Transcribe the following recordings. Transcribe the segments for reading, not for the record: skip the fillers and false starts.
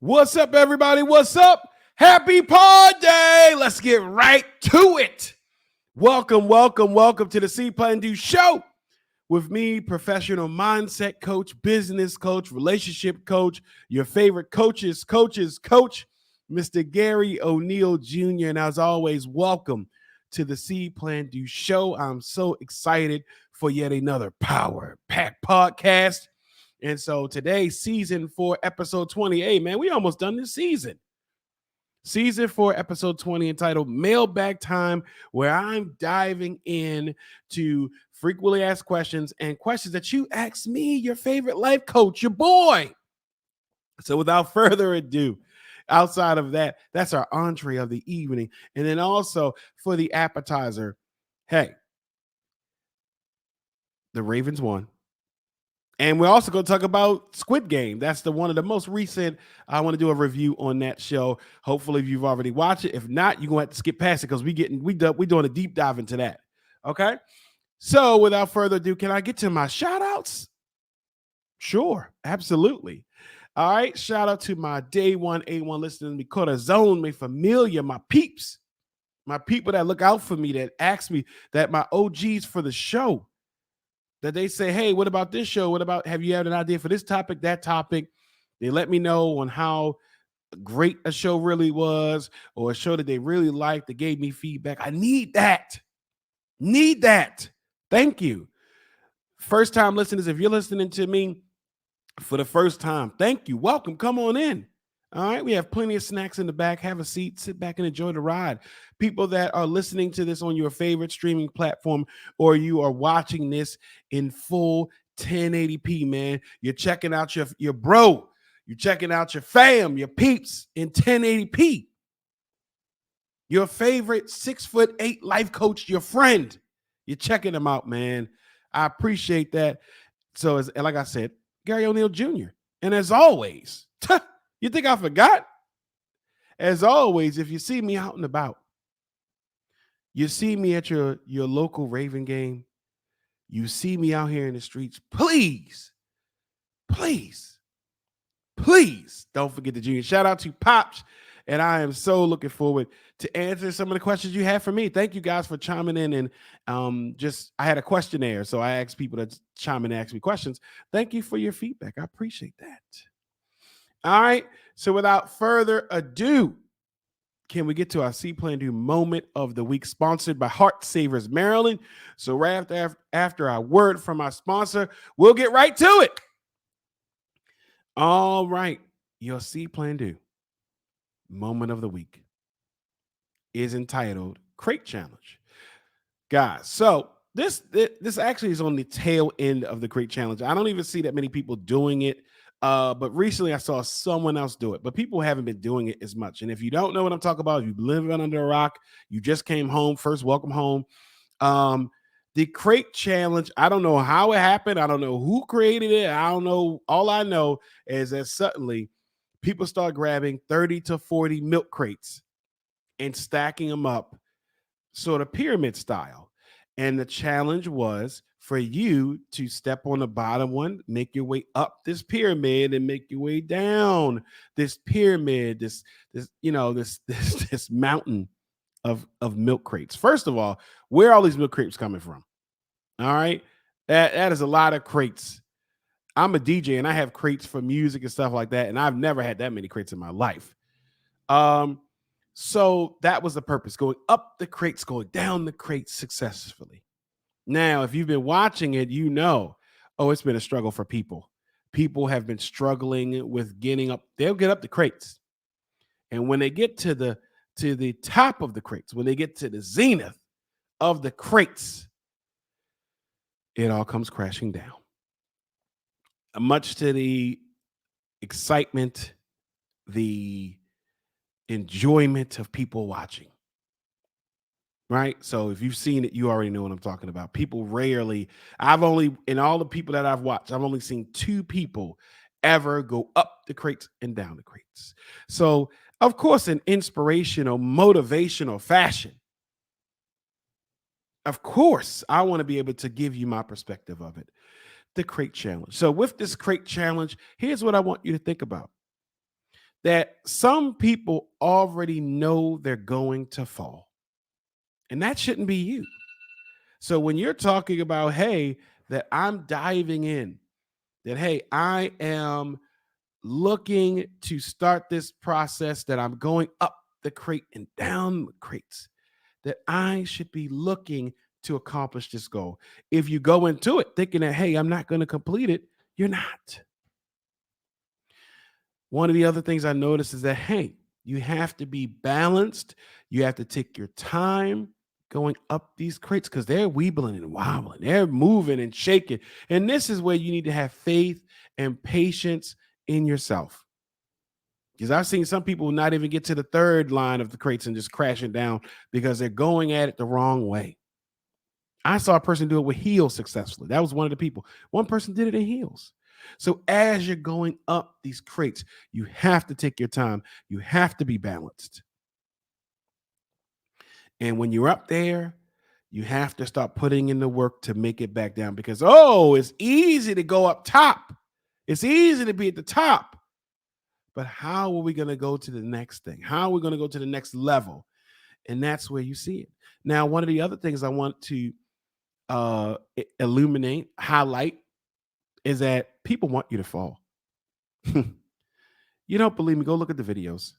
What's up, everybody? What's up? Happy Pod Day! Let's get right to it. Welcome to the See.Plan.Do show with me, professional mindset coach, business coach, relationship coach, your favorite coach, Mr. Garry O'Neal Jr. And as always, welcome to the See.Plan.Do show. I'm so excited for yet another power-packed podcast. And so today, season 4, episode 20. Hey, man, we almost done this season. Season 4, episode 20, entitled Mailbag Time, where I'm diving in to frequently asked questions and questions that you ask me, your favorite life coach, your boy. So without further ado, outside of that, that's our entree of the evening. And then also for the appetizer, hey, the Ravens won. And we're also going to talk about Squid Game. That's one of the most recent. I want to do a review on that show. Hopefully, if you've already watched it. If not, you're going to have to skip past it because we're doing a deep dive into that. Okay. So without further ado, can I get to my shout outs? Sure. Absolutely. All right. Shout out to my day one A1 listening to me, Corazon, my familia, my peeps, my people that look out for me, that ask me, that my OGs for the show. That they say, hey, what about this show? What about, have you had an idea for this topic, that topic? They let me know on how great a show really was, or a show that they really liked, that gave me feedback. I need that. Thank you. First time listeners, if you're listening to me for the first time, thank you. Welcome. Come on in. All right. We have plenty of snacks in the back. Have a seat, sit back and enjoy the ride. People that are listening to this on your favorite streaming platform, or you are watching this in full 1080p, man, you're checking out your bro, you're checking out your fam, your peeps in 1080p. Your favorite 6'8" life coach, your friend, you're checking them out, man. I appreciate that. So, like I said, Garry O'Neal Jr. And as always, you think I forgot? As always, if you see me out and about, you see me at your local Raven game, you see me out here in the streets, please don't forget the junior. Shout out to Pops. And I am so looking forward to answer some of the questions you have for me. Thank you guys for chiming in. And I had a questionnaire, so I asked people to chime in and ask me questions. Thank you for your feedback. I appreciate that. All right. So without further ado, can we get to our See.Plan.Do moment of the week, sponsored by Heart Savers Maryland? So right after our word from our sponsor, we'll get right to it. All right. Your See.Plan.Do moment of the week is entitled Crate Challenge. Guys, so this actually is on the tail end of the Crate Challenge. I don't even see that many people doing it. But recently I saw someone else do it, but people haven't been doing it as much. And if you don't know what I'm talking about, if you've been living under a rock, you just came home, first, welcome home. The Crate Challenge, I don't know how it happened. I don't know who created it. I don't know. All I know is that suddenly people start grabbing 30 to 40 milk crates and stacking them up sort of pyramid style. And the challenge was for you to step on the bottom one, make your way up this pyramid, and make your way down this pyramid, this mountain of milk crates. First of all, where are all these milk crates coming from? All right. That is a lot of crates. I'm a DJ and I have crates for music and stuff like that. And I've never had that many crates in my life. So that was the purpose, going up the crates, going down the crates successfully. Now, if you've been watching it, you know, it's been a struggle for people. People have been struggling with getting up. They'll get up the crates. And when they get to the top of the crates, when they get to the zenith of the crates, it all comes crashing down. Much to the excitement, the enjoyment of people watching. Right? So if you've seen it, you already know what I'm talking about. People rarely, in all the people that I've watched, I've only seen 2 people ever go up the crates and down the crates. So, of course, in inspirational, motivational fashion, of course, I want to be able to give you my perspective of it. The Crate Challenge. So with this Crate Challenge, here's what I want you to think about. that some people already know they're going to fall, and that shouldn't be you. So when you're talking about, hey, that I'm diving in, that, hey, I am looking to start this process, that I'm going up the crate and down the crates, that I should be looking to accomplish this goal. If you go into it thinking that, hey, I'm not going to complete it, you're not. One of the other things I noticed is that, hey, you have to be balanced. You have to take your time going up these crates because they're weebling and wobbling. They're moving and shaking. And this is where you need to have faith and patience in yourself. Because I've seen some people not even get to the third line of the crates and just crashing down because they're going at it the wrong way. I saw a person do it with heels successfully. That was one of the people. One person did it in heels. So as you're going up these crates, you have to take your time. You have to be balanced. And when you're up there, you have to start putting in the work to make it back down because, it's easy to go up top. It's easy to be at the top. But how are we going to go to the next thing? How are we going to go to the next level? And that's where you see it. Now, one of the other things I want to illuminate, highlight, is that people want you to fall. You don't believe me? Go look at the videos.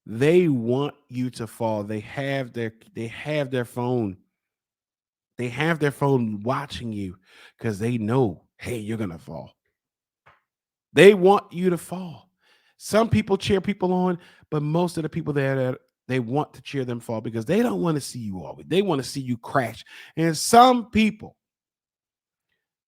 They want you to fall. They have their phone. They have their phone watching you because they know, hey, you're gonna fall. They want you to fall. Some people cheer people on, but most of the people there, they want to cheer them fall because they don't want to see you always. They want to see you crash. And some people,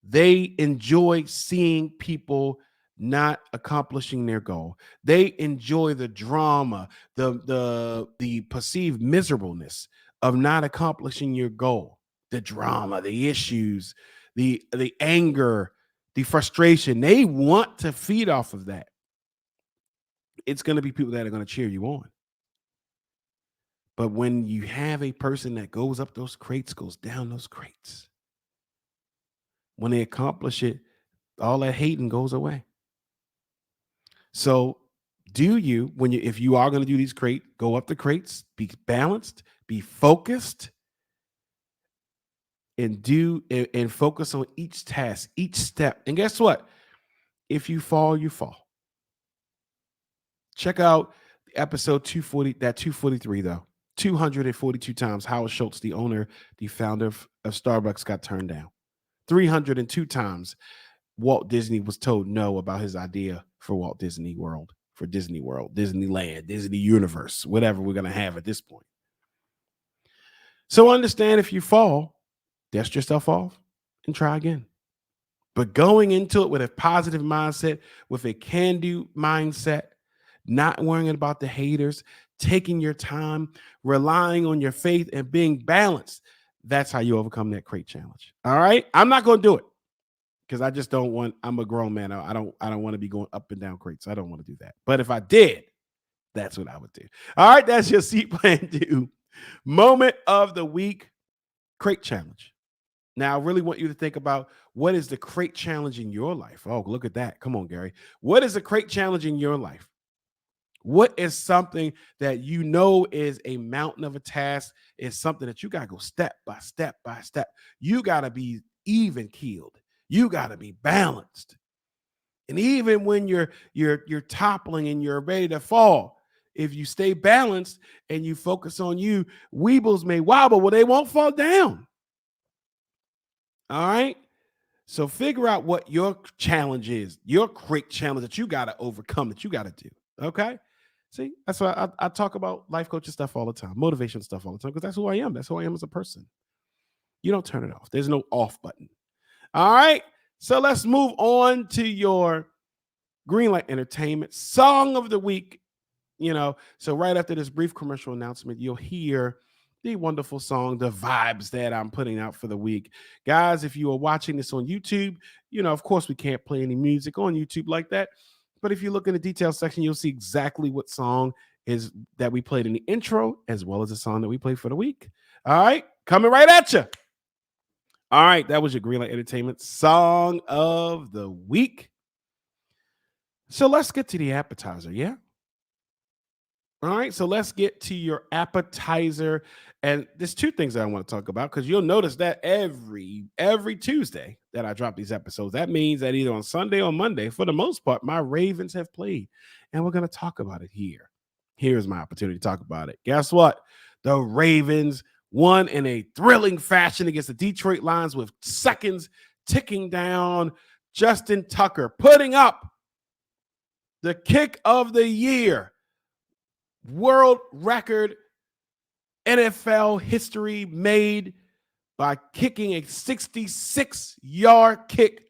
they enjoy seeing people not accomplishing their goal. They enjoy the drama, the perceived miserableness of not accomplishing your goal. The drama, the issues, the anger, the frustration. They want to feed off of that. It's going to be people that are going to cheer you on. But when you have a person that goes up those crates, goes down those crates, when they accomplish it, all that hating goes away. So if you are going to do these go up the crates, be balanced, be focused, and focus on each task, each step. And guess what? If you fall, you fall. Check out episode 240, that 243 though. 242 times Howard Schultz, the owner, the founder of Starbucks, got turned down. 302 times Walt Disney was told no about his idea for Walt Disney World, for Disney World, Disneyland, Disney Universe, whatever we're going to have at this point. So understand, if you fall, dust yourself off and try again. But going into it with a positive mindset, with a can-do mindset, not worrying about the haters, taking your time, relying on your faith, and being balanced, that's how you overcome that crate challenge. All right? I'm not going to do it because I just don't want. I'm a grown man. I don't want to be going up and down crates. I don't want to do that. But if I did, that's what I would do. All right, that's your See.Plan.Do moment of the week, crate challenge. Now, I really want you to think about, what is the crate challenge in your life? Oh, look at that. Come on, Gary. What is the crate challenge in your life? What is something that you know is a mountain of a task? Is something that you got to go step by step by step. You got to be even keeled. You got to be balanced. And even when you're toppling and you're ready to fall, if you stay balanced and you focus on you, weebles may wobble, well, they won't fall down. All right. So figure out what your challenge is, your crate challenge that you got to overcome, that you got to do. Okay. See, that's why I talk about life coaching stuff all the time, motivation stuff all the time, because that's who I am. That's who I am as a person. You don't turn it off. There's no off button. All right. So let's move on to your Greenlight Entertainment Song of the Week. So right after this brief commercial announcement, you'll hear the wonderful song, the vibes that I'm putting out for the week. Guys, if you are watching this on YouTube, of course we can't play any music on YouTube like that. But if you look in the details section, you'll see exactly what song is that we played in the intro, as well as the song that we played for the week. All right, coming right at you. All right, that was your Greenlight Entertainment Song of the Week. So let's get to the appetizer, yeah? All right, so let's get to your appetizer. And there's two things that I want to talk about because you'll notice that every Tuesday that I drop these episodes, that means that either on Sunday or Monday, for the most part, my Ravens have played. And we're going to talk about it here. Here's my opportunity to talk about it. Guess what? The Ravens won in a thrilling fashion against the Detroit Lions with seconds ticking down. Justin Tucker putting up the kick of the year. World record NFL history made by kicking a 66-yard kick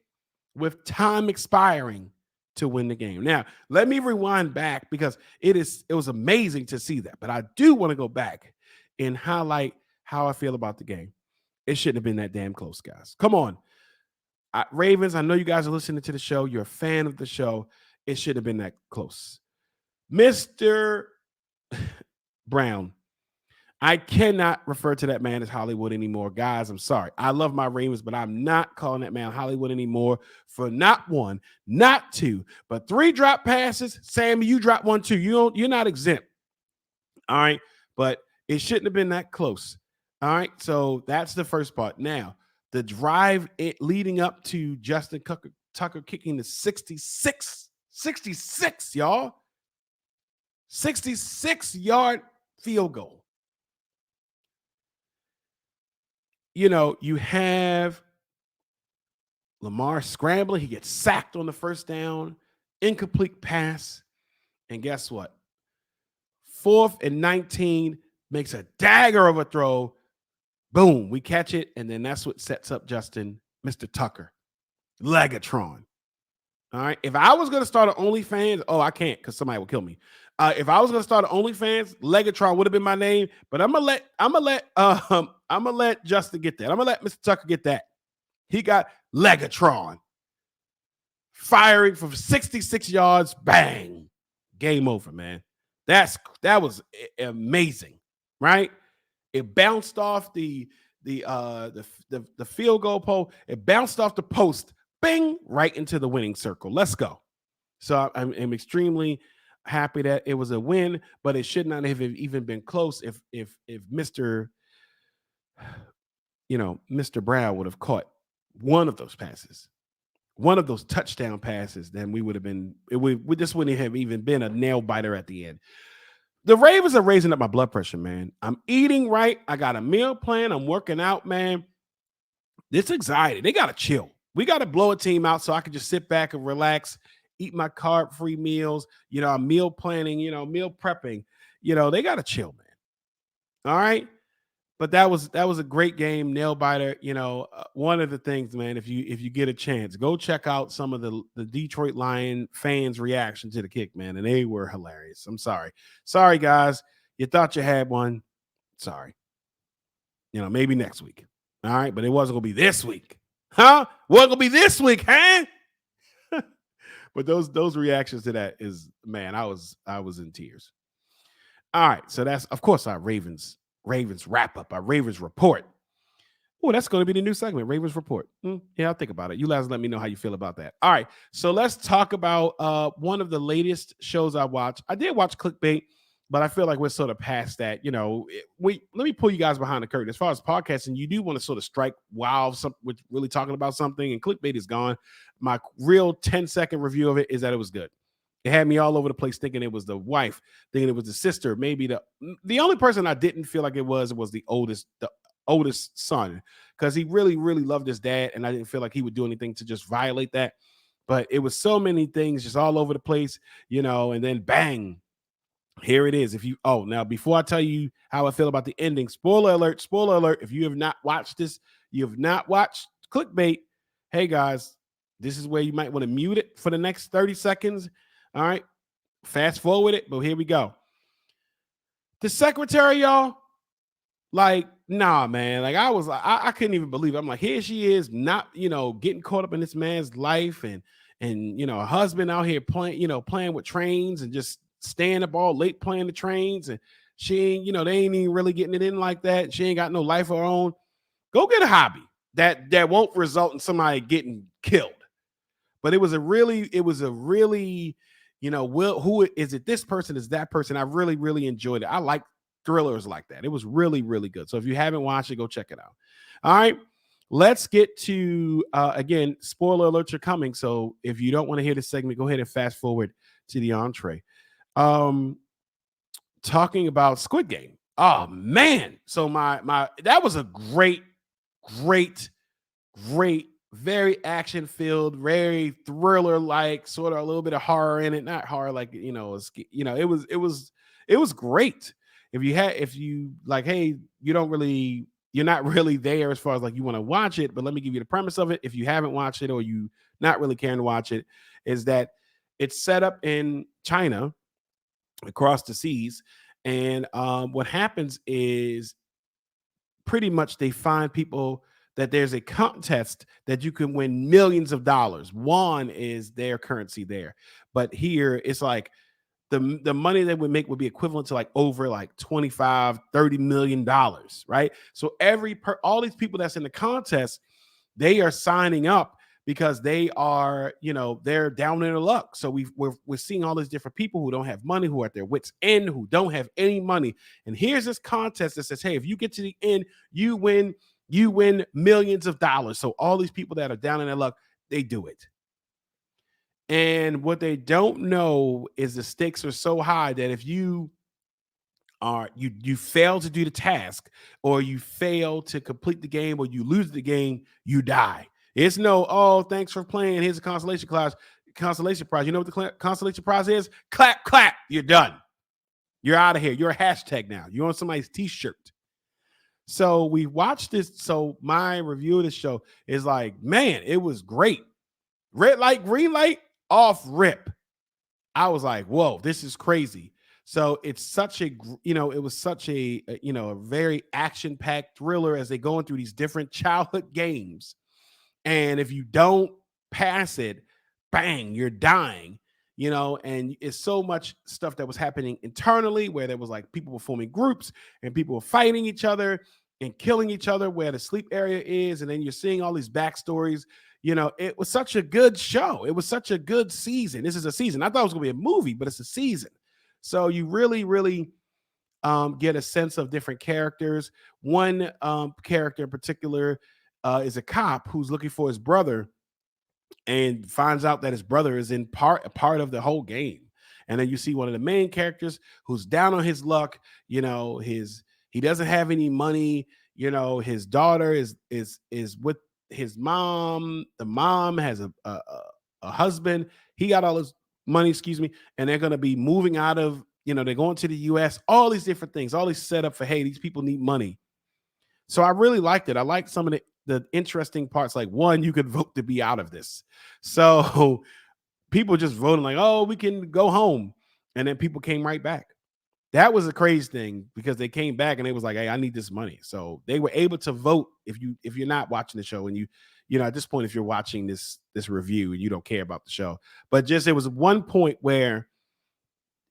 with time expiring to win the game. Now, let me rewind back because it was amazing to see that. But I do want to go back and highlight how I feel about the game. It shouldn't have been that damn close, guys. Come on. Ravens, I know you guys are listening to the show. You're a fan of the show. It shouldn't have been that close. Mr. Brown, I cannot refer to that man as Hollywood anymore. Guys, I'm sorry. I love my Ravens, but I'm not calling that man Hollywood anymore for not one, not two, but 3 drop passes. Sammy, you dropped one too. You're not exempt. All right. But it shouldn't have been that close. All right. So that's the first part. Now, the drive leading up to Justin Tucker kicking the 66, y'all. 66-yard field goal. You know, you have Lamar scrambling. He gets sacked on the first down, incomplete pass. And guess what? 4th and 19, makes a dagger of a throw. Boom, we catch it. And then that's what sets up Justin, Mr. Tucker, Legatron. All right. If I was going to start an OnlyFans, I can't because somebody will kill me. If I was going to start an OnlyFans, Legatron would have been my name. But I'm gonna let Justin get that. I'm gonna let Mr. Tucker get that. He got Legatron firing from 66 yards. Bang, game over, man. That was amazing, right? It bounced off the field goal pole. It bounced off the post. Bing, right into the winning circle. Let's go. So I'm extremely happy that it was a win, but it should not have even been close if Mr. Brown would have caught one of those passes, one of those touchdown passes, then we would have been, this wouldn't have even been a nail biter at the end. The Ravens are raising up my blood pressure, man. I'm eating right. I got a meal plan. I'm working out, man. This anxiety, they got to chill. We got to blow a team out so I can just sit back and relax, eat my carb-free meals. I'm meal planning, meal prepping. They got to chill, man. All right. But that was a great game, nail biter. One of the things, man, if you get a chance, go check out some of the Detroit Lion fans' reaction to the kick, man, and they were hilarious. I'm sorry, guys. You thought you had one. Sorry. Maybe next week. All right, but it wasn't gonna be this week, huh? Wasn't gonna be this week, huh? But those reactions to that is, man, I was in tears. All right, so that's of course our Ravens wrap up, our Ravens report. Oh, that's going to be the new segment, Ravens report. Yeah, I'll think about it. You guys let me know how you feel about that. All right, so let's talk about one of the latest shows I watched. I did watch Clickbait, but I feel like we're sort of past that. Let me pull you guys behind the curtain. As far as podcasting, you do want to sort of strike while with really talking about something, and Clickbait is gone. My real 10-second review of it is that it was good. It had me all over the place thinking it was the wife, thinking it was the sister, maybe the only person I didn't feel like it was the oldest son, because he really, really loved his dad, and I didn't feel like he would do anything to just violate that. But it was so many things just all over the place, and then bang, here it is. Now before I tell you how I feel about the ending, spoiler alert, if you have not watched this, you have not watched Clickbait, hey guys, this is where you might want to mute it for the next 30 seconds. All right, fast forward it, but here we go. The secretary, y'all, like, nah, man. Like, I couldn't even believe it. I'm like, here she is, not, getting caught up in this man's life, and a husband out here playing with trains and just staying up all late playing the trains, and she ain't, they ain't even really getting it in like that. She ain't got no life of her own. Go get a hobby that won't result in somebody getting killed. But it was a really, who is it? This person is that person. I really, really enjoyed it. I like thrillers like that. It was really, really good. So if you haven't watched it, go check it out. All right. Let's get to again, spoiler alerts are coming. So if you don't want to hear this segment, go ahead and fast forward to the entree. Talking about Squid Game. Oh man. So my that was a great, great, very action filled, very thriller like, sort of a little bit of horror in it. Not horror like it was great. If you like, hey, you're not really there as far as like you want to watch it, but let me give you the premise of it. If you haven't watched it or you not really caring to watch it, is that it's set up in China across the seas, and what happens is pretty much they find people that there's a contest that you can win millions of dollars. Won is their currency there, but here it's like the money they would make would be equivalent to like over like 25-30 million dollars, right? So all these people that's in the contest, they are signing up because they are, they're down in their luck. So we're seeing all these different people who don't have money, who are at their wits' end, who don't have any money. And here's this contest that says, hey, if you get to the end, you win millions of dollars. So all these people that are down in their luck, they do it. And what they don't know is the stakes are so high that if you fail to do the task, or you fail to complete the game, or you lose the game, you die. It's no, oh, thanks for playing. Here's a consolation prize. You know what the consolation prize is? Clap, clap. You're done. You're out of here. You're a hashtag now. You're on somebody's t-shirt. So we watched this. So my review of the show is like, man, it was great. Red light, green light, off rip. I was like, whoa, this is crazy. So it's such a, it was such a very action-packed thriller as they going through these different childhood games. And if you don't pass it, bang, you're dying, and it's so much stuff that was happening internally where there was like people were forming groups and people were fighting each other and killing each other where the sleep area is. And then you're seeing all these backstories. It was such a good show. It was such a good season. This is a season. I thought it was going to be a movie, but it's a season. So you really, really get a sense of different characters. One character in particular is a cop who's looking for his brother and finds out that his brother is a part of the whole game. And then you see one of the main characters who's down on his luck. He doesn't have any money. His daughter is with his mom. The mom has a husband. He got all his money, and they're going to be moving out of, they're going to the US, all these different things, all these set up for, hey, these people need money. So I really liked it. I liked some of the interesting parts. Like, one, you could vote to be out of this. So people just voting like, oh, we can go home. And then people came right back. That was a crazy thing because they came back and they was like, hey, I need this money. So they were able to vote. If you're not watching the show and at this point, if you're watching this review and you don't care about the show, but just, it was one point where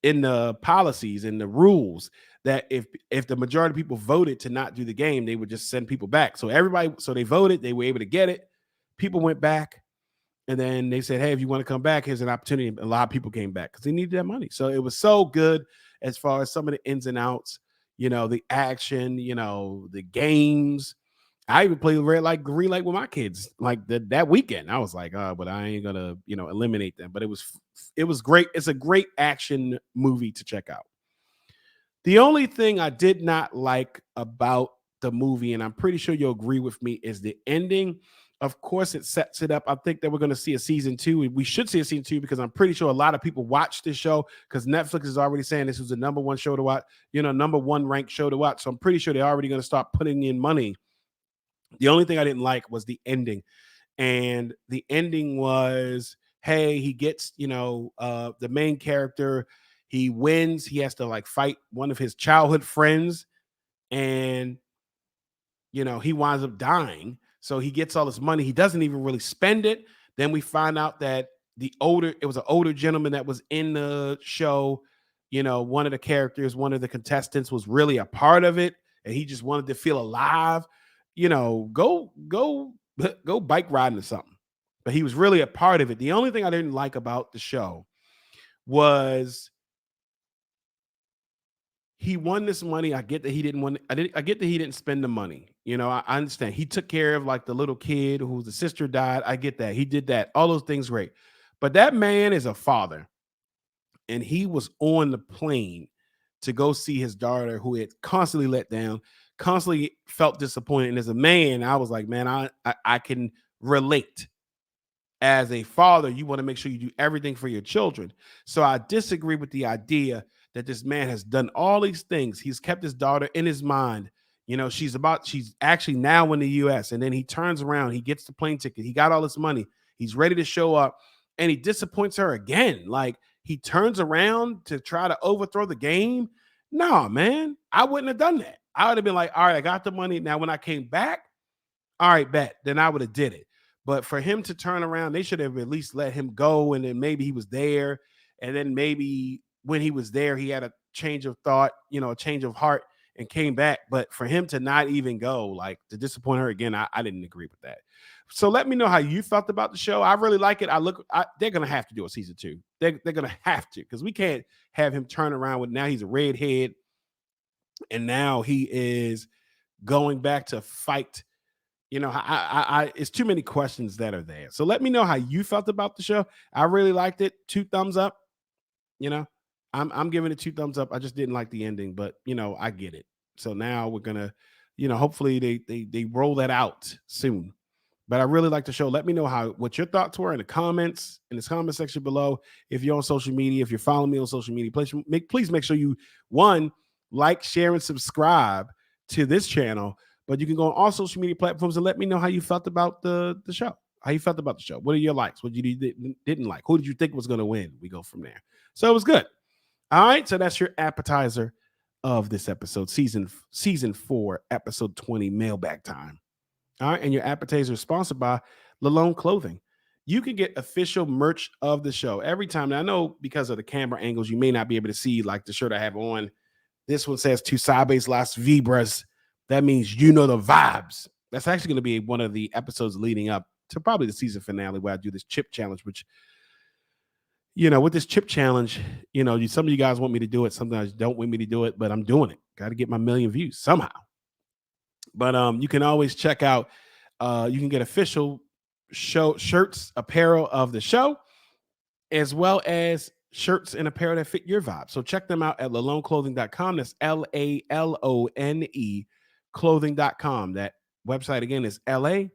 in the policies and the rules that if the majority of people voted to not do the game, they would just send people back. So they voted, they were able to get it. People went back, and then they said, hey, if you want to come back, here's an opportunity. A lot of people came back because they needed that money. So it was so good as far as some of the ins and outs, the action, the games. I even played red light, green light with my kids like that weekend. I was like, but I ain't gonna, eliminate them. But it was great. It's a great action movie to check out. The only thing I did not like about the movie, and I'm pretty sure you'll agree with me, is the ending. Of course, it sets it up. I think that we're going to see a season 2. We should see a season 2 because I'm pretty sure a lot of people watch this show because Netflix is already saying this was the number one show to watch, number one ranked show to watch. So I'm pretty sure they're already going to start putting in money. The only thing I didn't like was the ending. And the ending was, hey, he gets, the main character, he wins. He has to like fight one of his childhood friends. And, he winds up dying. So he gets all this money. He doesn't even really spend it. Then we find out that it was an older gentleman that was in the show. One of the characters, one of the contestants was really a part of it. And he just wanted to feel alive. Go bike riding or something. But he was really a part of it. The only thing I didn't like about the show was he won this money. I get that he didn't want. I get that he didn't spend the money. I understand. He took care of like the little kid whose the sister died. I get that. He did that. All those things great. But that man is a father, and he was on the plane to go see his daughter, who had constantly let down, constantly felt disappointed. And as a man, I was like, man, I can relate. As a father, you want to make sure you do everything for your children. So I disagree with the idea that this man has done all these things. He's kept his daughter in his mind. She's actually now in the US. And then he turns around, he gets the plane ticket, he got all this money, he's ready to show up, and he disappoints her again. Like, he turns around to try to overthrow the game. No, man, I wouldn't have done that. I would have been like, all right, I got the money. Now, when I came back, all right, bet. Then I would have did it. But for him to turn around, they should have at least let him go. And then maybe he was there. And then maybe when he was there, he had a change of thought, a change of heart, and came back. But for him to not even go, like, to disappoint her again, I didn't agree with that. So let me know how you felt about the show. I really like it. They're going to have to do a season 2. They're going to have to, because we can't have him turn around with, now he's a redhead. And now he is going back to fight. It's too many questions that are there. So let me know how you felt about the show. I really liked it. 2 thumbs up. I'm giving it 2 thumbs up. I just didn't like the ending, but I get it. So now we're gonna, hopefully they roll that out soon. But I really like the show. Let me know what your thoughts were in the comments, in this comment section below. If you're on social media, if you're following me on social media, please make sure you, one, like, share, and subscribe to this channel. But you can go on all social media platforms and let me know how you felt about the show. How you felt about the show. What are your likes? What you didn't like? Who did you think was going to win? We go from there. So it was good. All right. So that's your appetizer of this episode, season 4, episode 20, mailbag time. All right. And your appetizer is sponsored by Lalone Clothing. You can get official merch of the show every time. Now, I know because of the camera angles, you may not be able to see like the shirt I have on. This one says "Tu sabes las vibras." That means the vibes. That's actually going to be one of the episodes leading up to probably the season finale, where I do this chip challenge, which, with this chip challenge, some of you guys want me to do it. Sometimes don't want me to do it, but I'm doing it. Got to get my 1 million views somehow. But you can always check out, you can get official show shirts, apparel of the show, as well as shirts and apparel that fit your vibe. So check them out at laloneclothing.com. That's LALONE clothing.com. That website again is LALONE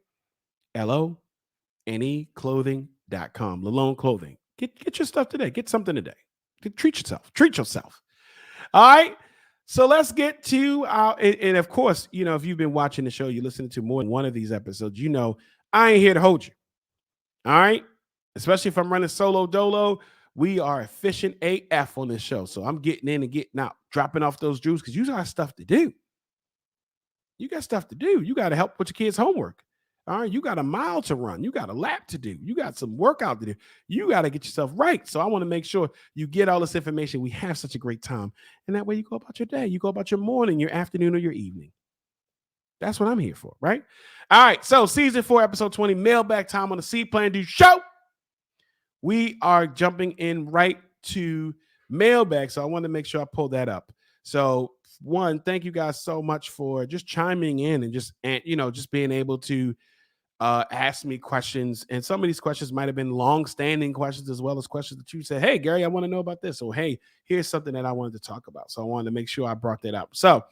clothing.com. Lalone Clothing. Get your stuff today. Get something today. Treat yourself. Treat yourself. All right. So let's get to and of course, if you've been watching the show, you're listening to more than one of these episodes, I ain't here to hold you. All right. Especially if I'm running solo dolo, we are efficient AF on this show. So I'm getting in and getting out, dropping off those jewels, because you got stuff to do. You got stuff to do. You got to help with your kids' homework. All right. You got a mile to run. You got a lap to do. You got some workout to do. You got to get yourself right. So I want to make sure you get all this information. We have such a great time. And that way you go about your day. You go about your morning, your afternoon, or your evening. That's what I'm here for, right? All right. So season 4, episode 20, mailbag time on the See.Plan.Do show. We are jumping in right to mailbag. So I want to make sure I pull that up. So one, thank you guys so much for just chiming in and just being able to ask me questions. And some of these questions might have been long-standing questions, as well as questions that you said, hey, Gary, I want to know about this. Or, hey, here's something that I wanted to talk about. So I wanted to make sure I brought that up. So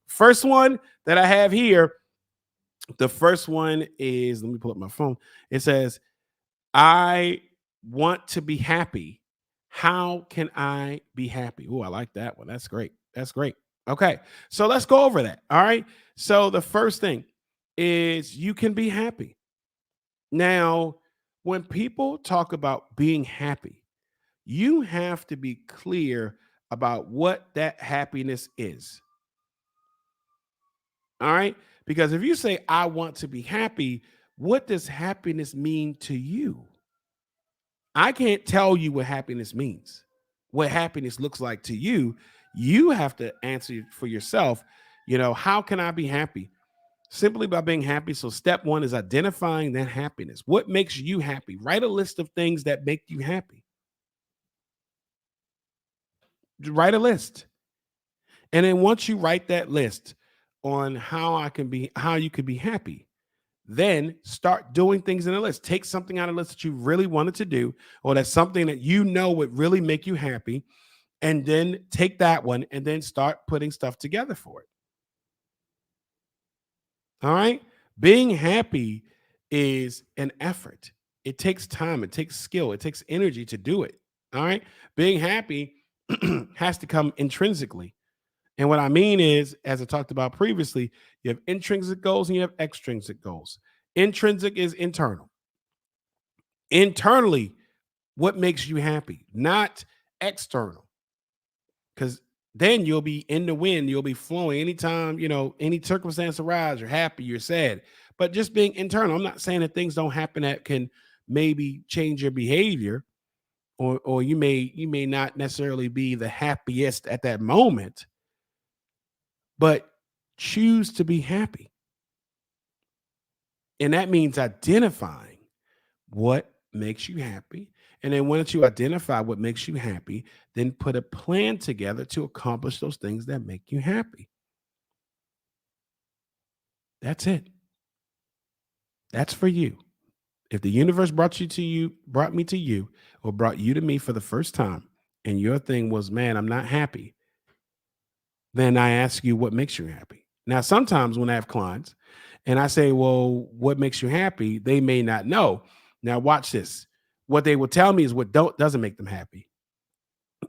first one that I have here, the first one is, let me pull up my phone. It says, I want to be happy. How can I be happy? Oh, I like that one. That's great. That's great. Okay. So let's go over that. All right. So the first thing is, you can be happy. Now, when people talk about being happy, you have to be clear about what that happiness is. All right. Because if you say, I want to be happy, what does happiness mean to you? I can't tell you what happiness means, what happiness looks like to you. You have to answer for yourself. How can I be happy? Simply by being happy. So step one is identifying that happiness. What makes you happy? Write a list of things that make you happy. Write a list. And then once you write that list on how you could be happy, then start doing things in the list. Take something out of the list that you really wanted to do, or that's something that you know would really make you happy. And then take that one and then start putting stuff together for it. All right. Being happy is an effort. It takes time, it takes skill, it takes energy to do it. All right. Being happy has to come intrinsically. And what I mean is, as I talked about previously, you have intrinsic goals and you have extrinsic goals. Intrinsic is internal. Internally, what makes you happy, not external. Because then you'll be in the wind, you'll be flowing anytime, any circumstance arise, you're happy, you're sad. But just being internal, I'm not saying that things don't happen that can maybe change your behavior, or you may not necessarily be the happiest at that moment, but choose to be happy. And that means identifying what makes you happy. And then once you identify what makes you happy, then put a plan together to accomplish those things that make you happy. That's it. That's for you. If the universe brought me to you, or brought you to me for the first time, and your thing was, man, I'm not happy, then I ask you what makes you happy. Now, sometimes when I have clients and I say, well, what makes you happy? They may not know. Now, watch this. What they will tell me is what doesn't make them happy.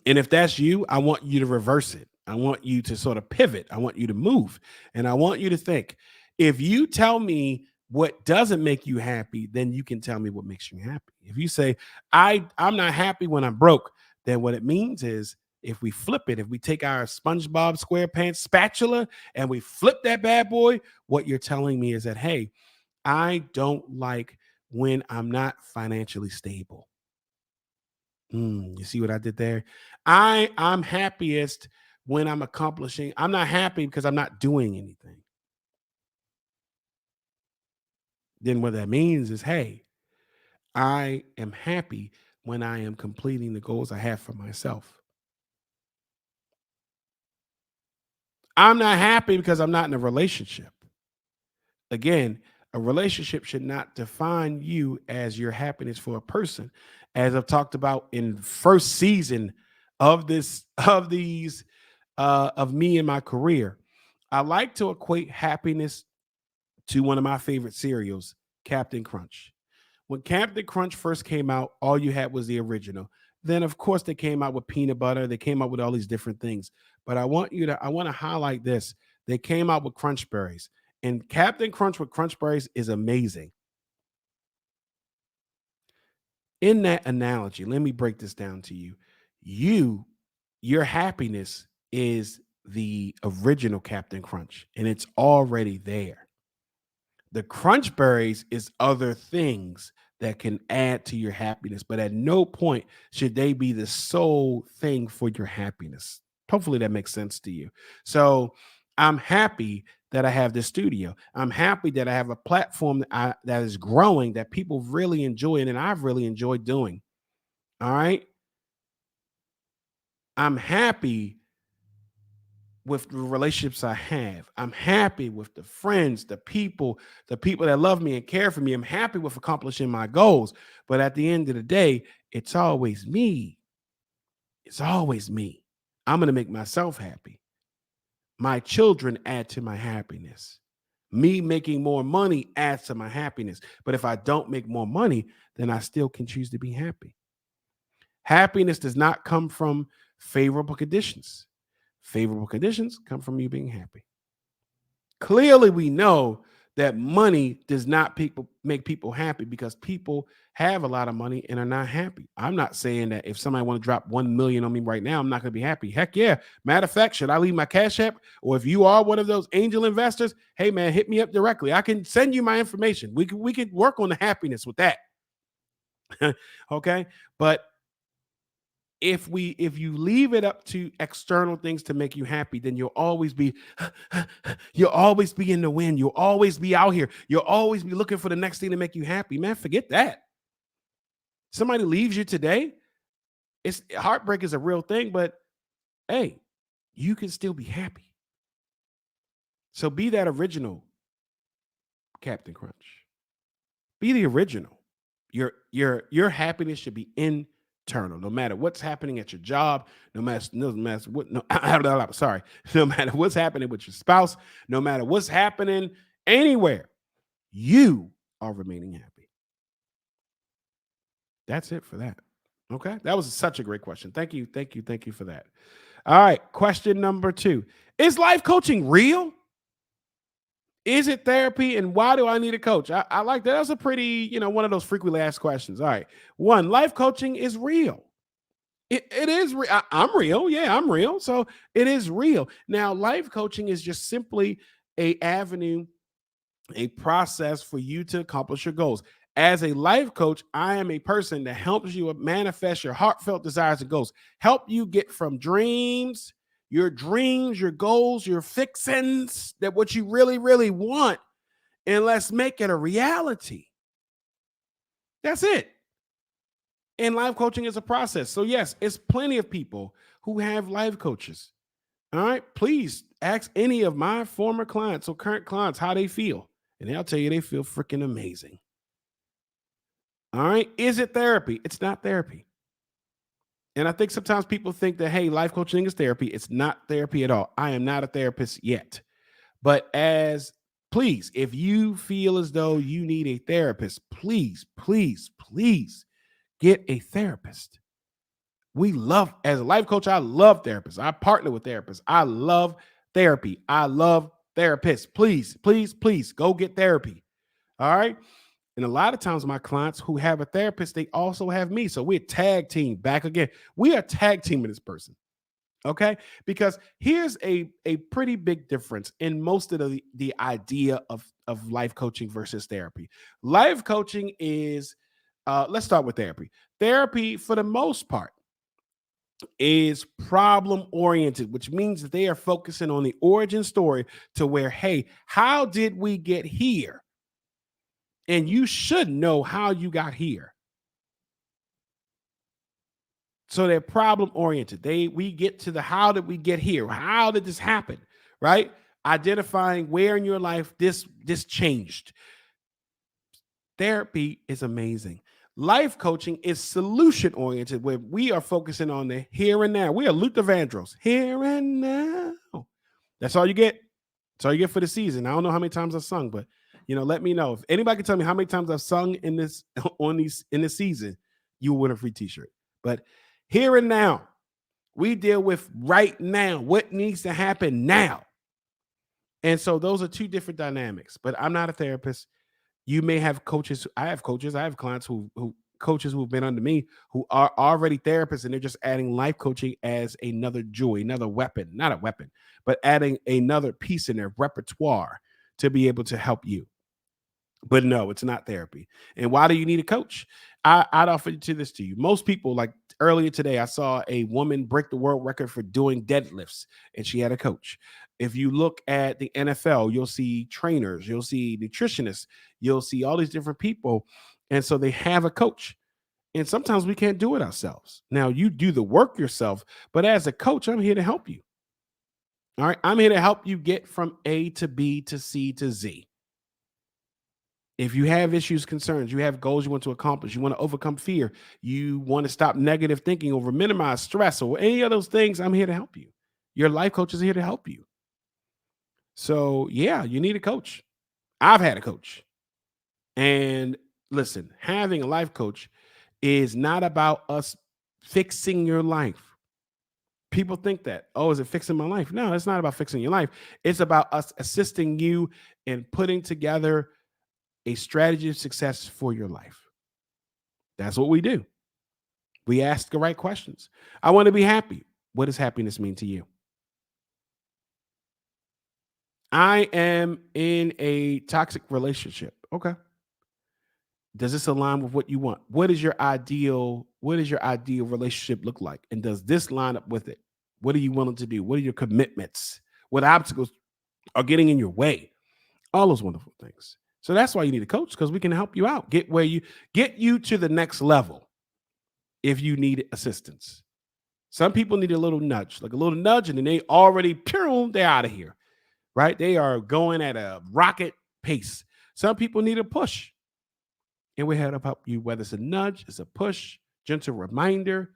And if that's you, I want you to reverse it. I want you to sort of pivot. I want you to move. And I want you to think, if you tell me what doesn't make you happy, then you can tell me what makes you happy. If you say, I'm not happy when I'm broke, then what it means is, if we flip it, if we take our SpongeBob SquarePants spatula and we flip that bad boy, what you're telling me is that, hey, I don't like when I'm not financially stable. You see what I did there? I'm happiest when I'm accomplishing. I'm not happy because I'm not doing anything. Then what that means is, hey, I am happy when I am completing the goals I have for myself. I'm not happy because I'm not in a relationship. Again, a relationship should not define you as your happiness for a person. As I've talked about in first season of of me and my career, I like to equate happiness to one of my favorite cereals, Captain Crunch. When Captain Crunch first came out, all you had was the original. Then, of course, they came out with peanut butter. They came out with all these different things. But I want to highlight this. They came out with Crunch Berries. And Captain Crunch with Crunch Berries is amazing. In that analogy, let me break this down to you. Your happiness is the original Captain Crunch, and it's already there. The crunch berries is other things that can add to your happiness, but at no point should they be the sole thing for your happiness. Hopefully that makes sense to you. So I'm happy that I have this studio. I'm happy that I have a platform that is growing, that people really enjoy, and I've really enjoyed doing. All right. I'm happy with the relationships I have. I'm happy with the friends, the people that love me and care for me. I'm happy with accomplishing my goals. But at the end of the day, it's always me. It's always me. I'm going to make myself happy. My children add to my happiness. Me making more money adds to my happiness. But if I don't make more money, then I still can choose to be happy. Happiness does not come from favorable conditions. Favorable conditions come from you being happy. Clearly, we know that money does not make people happy, because people have a lot of money and are not happy. I'm not saying that if somebody want to drop 1 million on me right now, I'm not going to be happy. Heck yeah. Matter of fact, should I leave my Cash App? Or if you are one of those angel investors, hey man, hit me up directly. I can send you my information. We could work on the happiness with that. Okay. But if you leave it up to external things to make you happy, then you'll always be in the wind. You'll always be out here. You'll always be looking for the next thing to make you happy. Man, forget that. Somebody leaves you today. It's heartbreak is a real thing, but hey, you can still be happy. So be that original Captain Crunch. Be the original. Your happiness should be internal, no matter what's happening at your job, no matter what. No, sorry, no matter what's happening with your spouse, no matter what's happening anywhere, you are remaining happy. That's it for that. Okay, that was such a great question. Thank you for that. All right, question number 2: Is life coaching real? Is it therapy, and why do I need a coach? I like that. That's a pretty, one of those frequently asked questions. All right. One, life coaching is real. It is real. I'm real. Yeah, I'm real. So it is real. Now, life coaching is just simply a avenue, a process for you to accomplish your goals. As a life coach, I am a person that helps you manifest your heartfelt desires and goals, help you get from dreams, your goals, your fixins, that what you really, really want, and let's make it a reality. That's it. And life coaching is a process. So, yes, it's plenty of people who have life coaches. All right. Please ask any of my former clients or current clients how they feel. And they'll tell you they feel freaking amazing. All right. Is it therapy? It's not therapy. And I think sometimes people think that, hey, life coaching is therapy. It's not therapy at all. I am not a therapist yet. But please, if you feel as though you need a therapist, please, please, please get a therapist. As a life coach, I love therapists. I partner with therapists. I love therapy. I love therapists. Please, please, please go get therapy. All right. And a lot of times my clients who have a therapist, they also have me. So we're tag team back again. We are tag teaming this person. Okay. Because here's a pretty big difference in most of the idea of life coaching versus therapy. Life coaching is, let's start with therapy. Therapy, for the most part, is problem oriented, which means that they are focusing on the origin story to where, hey, how did we get here? And you should know how you got here. So they're problem oriented. We get to the how did we get here? How did this happen? Right? Identifying where in your life this changed. Therapy is amazing. Life coaching is solution oriented, where we are focusing on the here and now. We are Luther Vandross, here and now. That's all you get. That's all you get for the season. I don't know how many times I've sung, but let me know. If anybody can tell me how many times I've sung in this in this season, you will win a free t-shirt. But here and now, we deal with right now, what needs to happen now. And so those are two different dynamics. But I'm not a therapist. You may have coaches. I have coaches. I have clients who coaches who've been under me who are already therapists, and they're just adding life coaching as another joy, another weapon, not a weapon, but adding another piece in their repertoire to be able to help you. But no, it's not therapy. And why do you need a coach? I'd offer this to you. Most people, like earlier today, I saw a woman break the world record for doing deadlifts, and she had a coach. If you look at the NFL, you'll see trainers, you'll see nutritionists, you'll see all these different people. And so they have a coach. And sometimes we can't do it ourselves. Now, you do the work yourself, but as a coach, I'm here to help you. All right. I'm here to help you get from A to B to C to Z. If you have issues, concerns, you have goals you want to accomplish, you want to overcome fear, you want to stop negative thinking or minimize stress or any of those things, I'm here to help you. Your life coach is here to help you. So, yeah, you need a coach. I've had a coach. And listen, having a life coach is not about us fixing your life. People think that, oh, is it fixing my life? No, it's not about fixing your life. It's about us assisting you in putting together a strategy of success for your life. That's what we do. We ask the right questions. I want to be happy. What does happiness mean to you? I am in a toxic relationship. Okay. Does this align with what you want? What does your ideal relationship look like? And does this line up with it? What are you willing to do? What are your commitments? What obstacles are getting in your way? All those wonderful things. So that's why you need a coach, because we can help you out. Get you to the next level if you need assistance. Some people need a little nudge, like a little nudge, and then they're out of here, right? They are going at a rocket pace. Some people need a push, and we're here to help you, whether it's a nudge, it's a push, gentle reminder,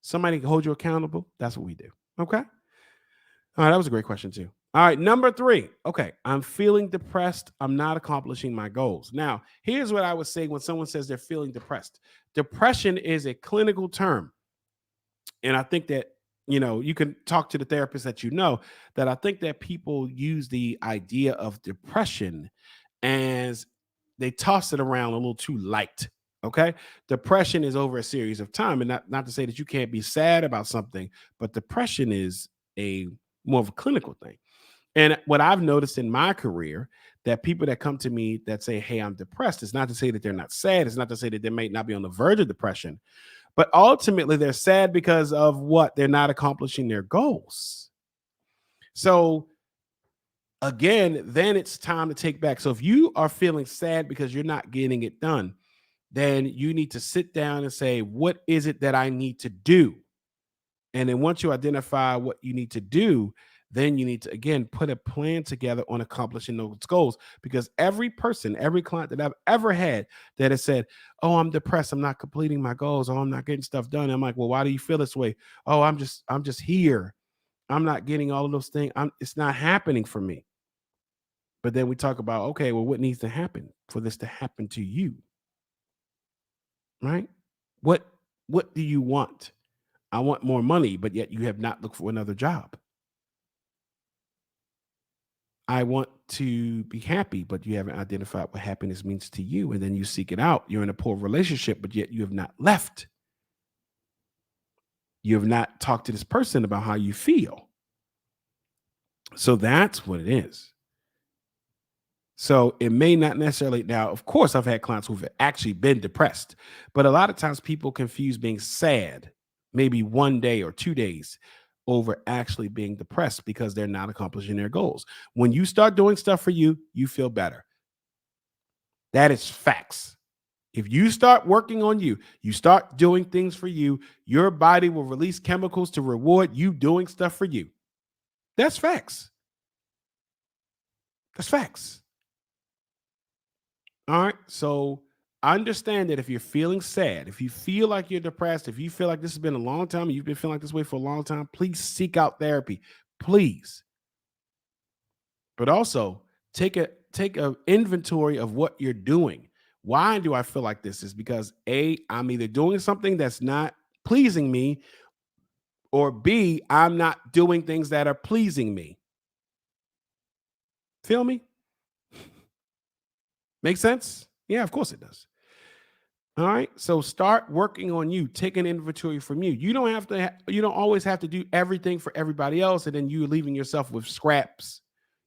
somebody can hold you accountable. That's what we do. Okay. All right, that was a great question too. All right, number 3. Okay, I'm feeling depressed. I'm not accomplishing my goals. Now, here's what I would say when someone says they're feeling depressed. Depression is a clinical term. And I think that, you can talk to the therapist that I think that people use the idea of depression as they toss it around a little too light. Okay. Depression is over a series of time. And not to say that you can't be sad about something, but depression is a more of a clinical thing. And what I've noticed in my career, that people that come to me that say, hey, I'm depressed, it's not to say that they're not sad. It's not to say that they may not be on the verge of depression, but ultimately they're sad because of what? They're not accomplishing their goals. So again, then it's time to take back. So if you are feeling sad because you're not getting it done, then you need to sit down and say, what is it that I need to do? And then once you identify what you need to do, then you need to, again, put a plan together on accomplishing those goals. Because every person, every client that I've ever had that has said, oh, I'm depressed, I'm not completing my goals, oh, I'm not getting stuff done. I'm like, well, why do you feel this way? Oh, I'm just here. I'm not getting all of those things. It's not happening for me. But then we talk about, okay, well, what needs to happen for this to happen to you? Right? What do you want? I want more money, but yet you have not looked for another job. I want to be happy, but you haven't identified what happiness means to you. And then you seek it out. You're in a poor relationship, but yet you have not left. You have not talked to this person about how you feel. So that's what it is. So it may not necessarily, now, of course, I've had clients who've actually been depressed, but a lot of times people confuse being sad, maybe 1 day or 2 days, over actually being depressed because they're not accomplishing their goals. When you start doing stuff for you, you feel better. That is facts. If you start working on you, you start doing things for you, your body will release chemicals to reward you doing stuff for you. That's facts. That's facts. All right. So understand that if you're feeling sad, if you feel like you're depressed, if you feel like this has been a long time, you've been feeling like this way for a long time, please seek out therapy. Please. But also take a inventory of what you're doing. Why do I feel like this? Is because A, I'm either doing something that's not pleasing me, or B, I'm not doing things that are pleasing me. Feel me? Make sense? Yeah, of course it does. All right. So start working on you. Take an inventory from you. You don't have to. You don't always have to do everything for everybody else, and then you leaving yourself with scraps.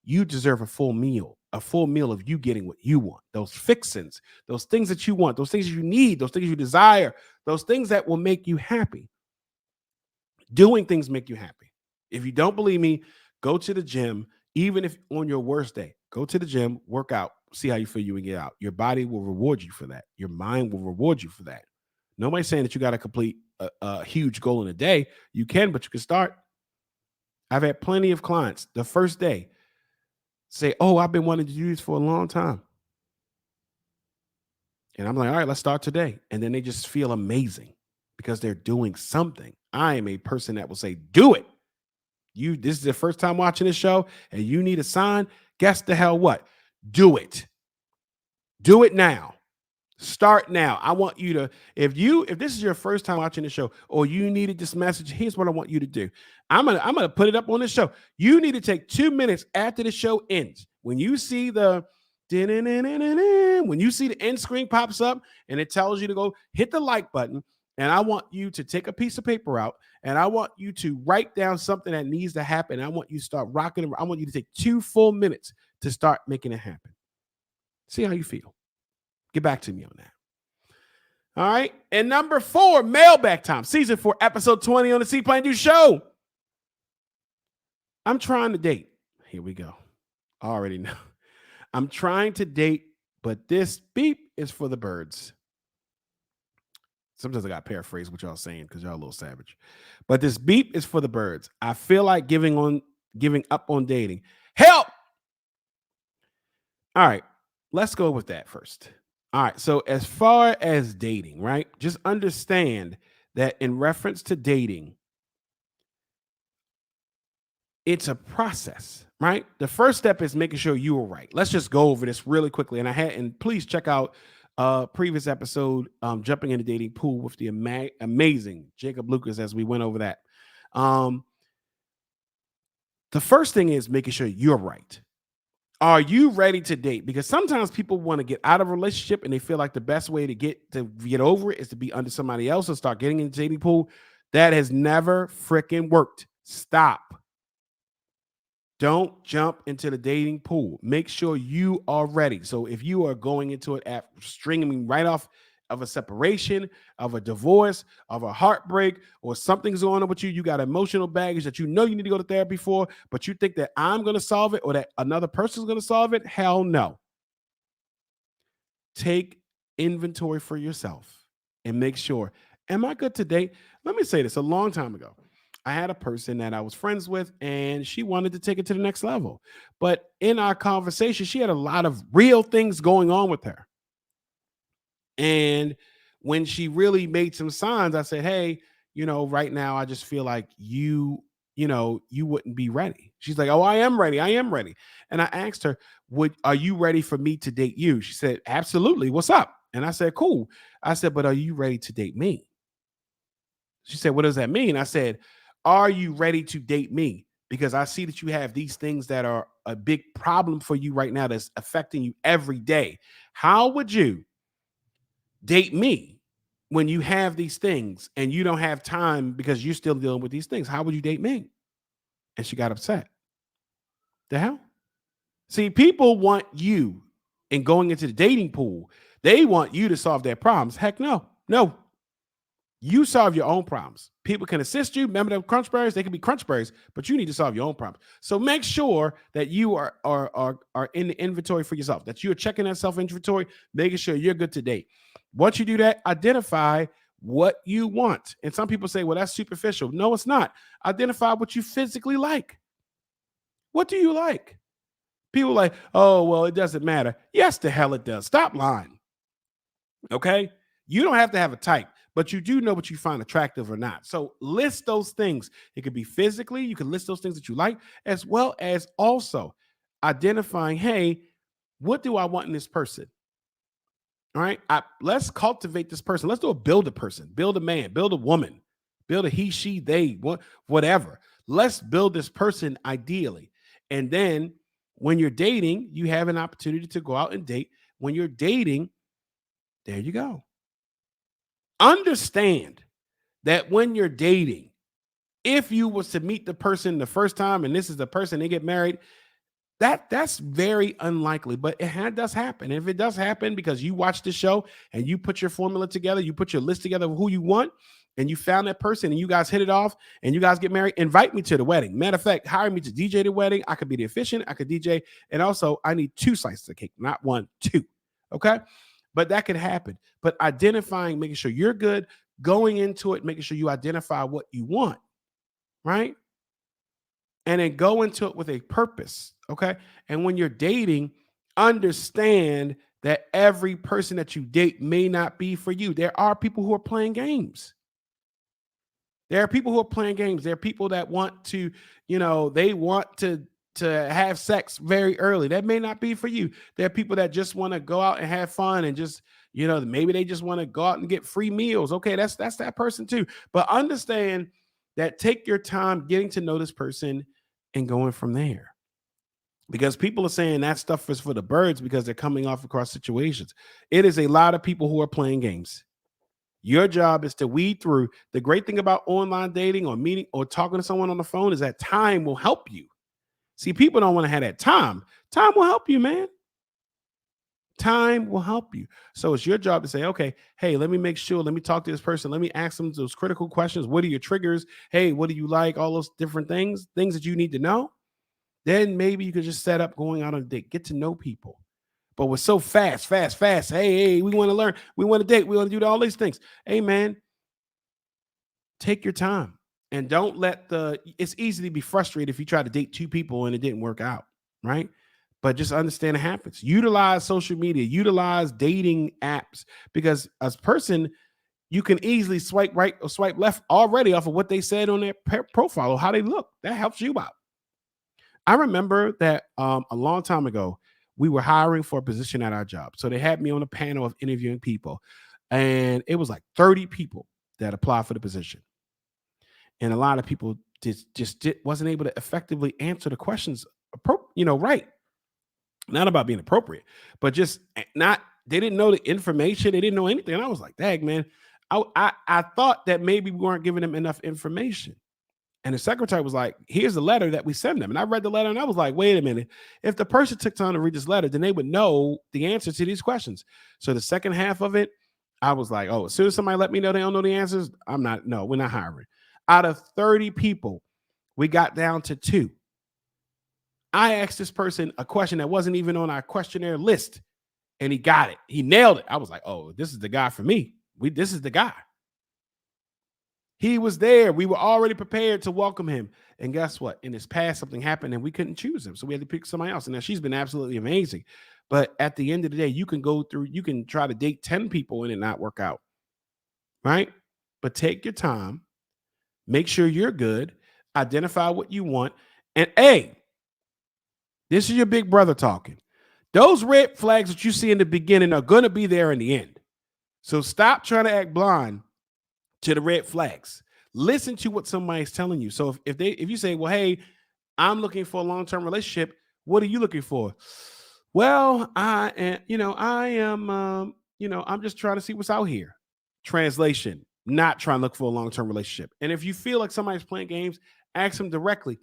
You deserve a full meal of you getting what you want. Those fixins, those things that you want, those things you need, those things you desire, those things that will make you happy. Doing things make you happy. If you don't believe me, go to the gym. Even if on your worst day, go to the gym, work out, see how you feel you and get out. Your body will reward you for that. Your mind will reward you for that. Nobody's saying that you got to complete a huge goal in a day. You can, but you can start. I've had plenty of clients the first day say, oh, I've been wanting to do this for a long time. And I'm like, all right, let's start today. And then they just feel amazing because they're doing something. I am a person that will say, do it. This is the first time watching this show and you need a sign. Guess the hell what? Do it. Do it now. Start now. I want you to, if this is your first time watching the show or you needed this message, here's what I want you to do. I'm gonna put it up on the show. You need to take 2 minutes after the show ends. When you see the end screen pops up and it tells you to go hit the like button, and I want you to take a piece of paper out and I want you to write down something that needs to happen. I want you to start rocking. I want you to take 2 full minutes to start making it happen. See how you feel. Get back to me on that. All right. And number 4, mailbag time. Season 4, episode 20 on the See.Plan.Do show. I'm trying to date. Here we go. I already know. I'm trying to date, but this beep is for the birds. Sometimes I got to paraphrase what y'all saying because y'all a little savage. But this beep is for the birds. I feel like giving up on dating. Help! All right, let's go with that first. All right, so as far as dating, right? Just understand that in reference to dating, it's a process, right? The first step is making sure you are right. Let's just go over this really quickly. And please check out previous episode, jumping in the dating pool with the amazing Jacob Lucas as we went over that. Um, the first thing is making sure you're right. Are you ready to date? Because sometimes people want to get out of a relationship and they feel like the best way to get over it is to be under somebody else and start getting in the dating pool. That has never freaking worked. Stop. Don't jump into the dating pool. Make sure you are ready. So if you are going into it at stringing right off of a separation, of a divorce, of a heartbreak, or something's going on with you, you got emotional baggage that you know you need to go to therapy for, but you think that I'm going to solve it or that another person's going to solve it, hell no. Take inventory for yourself and make sure, am I good to date? Let me say this, a long time ago, I had a person that I was friends with and she wanted to take it to the next level. But in our conversation, she had a lot of real things going on with her. And when she really made some signs, I said, hey, right now I just feel like you wouldn't be ready. She's like, oh, I am ready. I am ready. And I asked her, are you ready for me to date you? She said, absolutely. What's up? And I said, cool. I said, but are you ready to date me? She said, what does that mean? I said, are you ready to date me? Because I see that you have these things that are a big problem for you right now that's affecting you every day. How would you date me when you have these things and you don't have time because you're still dealing with these things? How would you date me? And she got upset. The hell? See, people want you and going into the dating pool, they want you to solve their problems. Heck no, no. You solve your own problems. People can assist you. Remember them crunch berries? They can be crunch berries, but you need to solve your own problems. So make sure that you are in the inventory for yourself, that you're checking that self-inventory, making sure you're good to date. Once you do that, identify what you want. And some people say, well, that's superficial. No, it's not. Identify what you physically like. What do you like? People are like, oh, well, it doesn't matter. Yes, the hell it does. Stop lying. Okay? You don't have to have a type, but you do know what you find attractive or not. So list those things. It could be physically, you can list those things that you like, as well as also identifying, hey, what do I want in this person? All right, let's cultivate this person. Let's build a person, build a man, build a woman, build a he, she, they, whatever. Let's build this person ideally. And then when you're dating, you have an opportunity to go out and date. When you're dating, there you go. Understand that when you're dating, if you was to meet the person the first time and this is the person they get married, that's very unlikely, but it does happen. If it does happen because you watch the show and you put your formula together, you put your list together of who you want, and you found that person and you guys hit it off and you guys get married, invite me to the wedding. Matter of fact, hire me to DJ the wedding. I could be the officiant, I could DJ, and also I need 2 slices of cake, not 1, 2. Okay? But that could happen. But identifying, making sure you're good, going into it, making sure you identify what you want, right? And then go into it with a purpose, okay? And when you're dating, understand that every person that you date may not be for you. There are people who are playing games. There are people who are playing games. There are people that want to, they want to have sex very early. That may not be for you. There are people that just want to go out and have fun and just, maybe they just want to go out and get free meals. Okay, that's that person too. But understand that take your time getting to know this person and going from there. Because people are saying that stuff is for the birds because they're coming off across situations. It is a lot of people who are playing games. Your job is to weed through. The great thing about online dating or meeting or talking to someone on the phone is that time will help you. See, people don't want to have that time. Time will help you, man. Time will help you. So it's your job to say, okay, hey, let me make sure, let me talk to this person. Let me ask them those critical questions. What are your triggers? Hey, what do you like? All those different things that you need to know. Then maybe you could just set up going out on a date, get to know people. But we're so fast. Hey, we want to learn. We want to date. We want to do all these things. Hey, man, take your time and don't let it's easy to be frustrated if you try to date two people and it didn't work out, right? But just understand it happens. Utilize social media, utilize dating apps, because as a person, you can easily swipe right or swipe left already off of what they said on their profile or how they look. That helps you out. I remember that a long time ago, we were hiring for a position at our job. So they had me on a panel of interviewing people, and it was like 30 people that applied for the position. And a lot of people wasn't able to effectively answer the questions, right. Not about being appropriate, but just not, they didn't know the information. They didn't know anything. And I was like, dang, man, I thought that maybe we weren't giving them enough information. And the secretary was like, here's the letter that we send them. And I read the letter and I was like, wait a minute. If the person took time to read this letter, then they would know the answer to these questions. So the second half of it, I was like, oh, as soon as somebody let me know they don't know the answers, we're not hiring. Out of 30 people, we got down to 2. I asked this person a question that wasn't even on our questionnaire list, and he got it. He nailed it. I was like, oh, this is the guy for me. This is the guy. He was there. We were already prepared to welcome him. And guess what? In his past, something happened and we couldn't choose him. So we had to pick somebody else. And now she's been absolutely amazing. But at the end of the day, you can try to date 10 people and it not work out. Right? But take your time. Make sure you're good. Identify what you want. And hey, this is your big brother talking. Those red flags that you see in the beginning are going to be there in the end. So stop trying to act blind to the red flags. Listen to what somebody's telling you. So if you say, well, hey, I'm looking for a long-term relationship, what are you looking for? Well, I'm just trying to see what's out here. Translation, not trying to look for a long-term relationship. And if you feel like somebody's playing games, ask them directly.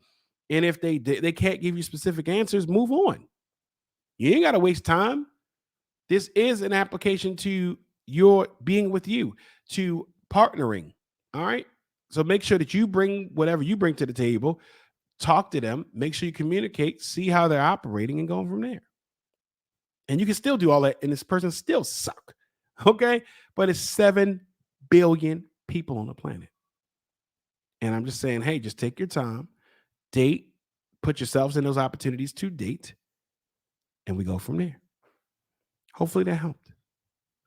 And if they can't give you specific answers, move on. You ain't got to waste time. This is an application to your being with you, to partnering. All right. So make sure that you bring whatever you bring to the table, talk to them, make sure you communicate, see how they're operating, and go from there. And you can still do all that, and this person still suck. Okay. But it's 7 billion people on the planet. And I'm just saying, hey, just take your time, date, put yourselves in those opportunities to date, and we go from there. Hopefully that helped.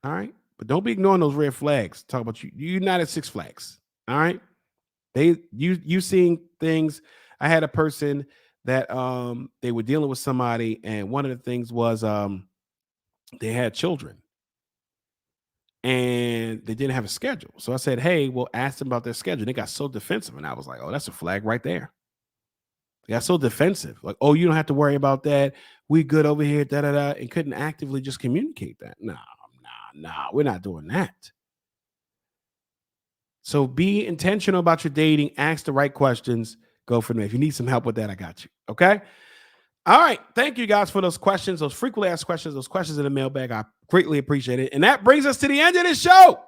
All right. But don't be ignoring those red flags. Talk about you're not at Six Flags. All right. You seeing things. I had a person that they were dealing with somebody, and one of the things was they had children and they didn't have a schedule. So I said, hey, well, ask them about their schedule. They got so defensive. And I was like, oh, that's a flag right there. They got so defensive. Like, oh, you don't have to worry about that. We good over here, and couldn't actively just communicate that. Nah, we're not doing that. So be intentional about your dating. Ask the right questions. Go from there. If you need some help with that, I got you. Okay? All right. Thank you guys for those questions, those frequently asked questions, those questions in the mailbag. I greatly appreciate it. And that brings us to the end of the show.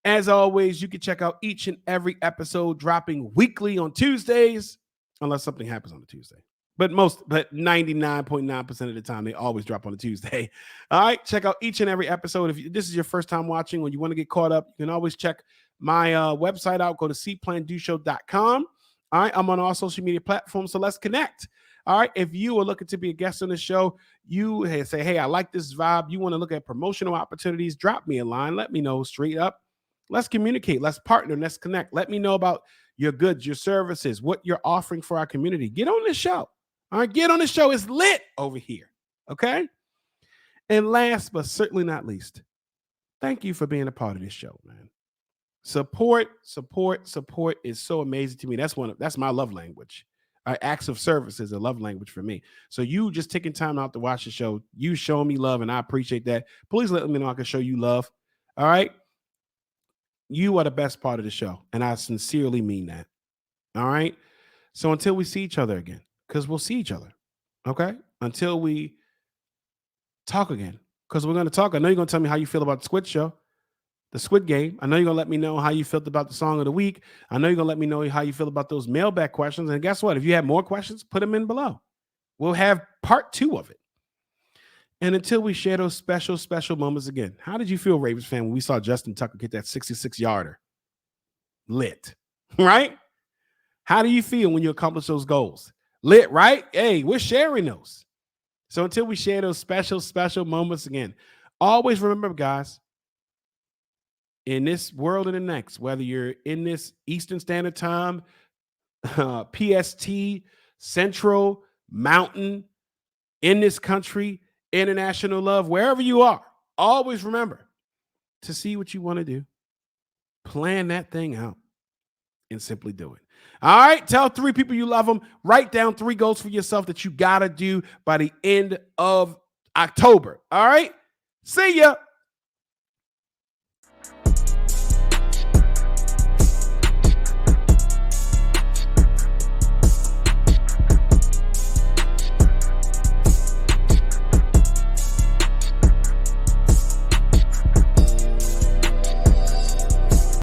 As always, you can check out each and every episode dropping weekly on Tuesdays, unless something happens on a Tuesday. But 99.9% of the time, they always drop on a Tuesday. All right. Check out each and every episode. If this is your first time watching or you want to get caught up, you can always check my website out. Go to See.Plan.Do.com. All right. I'm on all social media platforms, so let's connect. All right. If you are looking to be a guest on the show, you say, hey, I like this vibe. You want to look at promotional opportunities, drop me a line. Let me know straight up. Let's communicate. Let's partner. Let's connect. Let me know about your goods, your services, what you're offering for our community. Get on the show. All right, get on the show. It's lit over here. Okay. And last but certainly not least, thank you for being a part of this show, man. Support is so amazing to me. That's my love language. Acts of service is a love language for me. So you just taking time out to watch the show, you show me love, and I appreciate that. Please let me know I can show you love. All right. You are the best part of the show, and I sincerely mean that. All right. So until we see each other again, because we'll see each other. Okay. Until we talk again, because we're going to talk. I know you're going to tell me how you feel about the Squid show, the Squid game. I know you're going to let me know how you felt about the song of the week. I know you're going to let me know how you feel about those mailbag questions. And guess what? If you have more questions, put them in below. We'll have part 2 of it. And until we share those special, special moments again, how did you feel, Ravens fan, when we saw Justin Tucker get that 66-yarder? Lit, right? How do you feel when you accomplish those goals? Lit, right? Hey, we're sharing those. So until we share those special, special moments again, always remember, guys, in this world and the next, whether you're in this Eastern Standard Time, PST, Central, Mountain, in this country, international love, wherever you are, always remember to see what you want to do, plan that thing out, and simply do it. All right, tell 3 people you love them. Write down 3 goals for yourself that you got to do by the end of October. All right, see ya.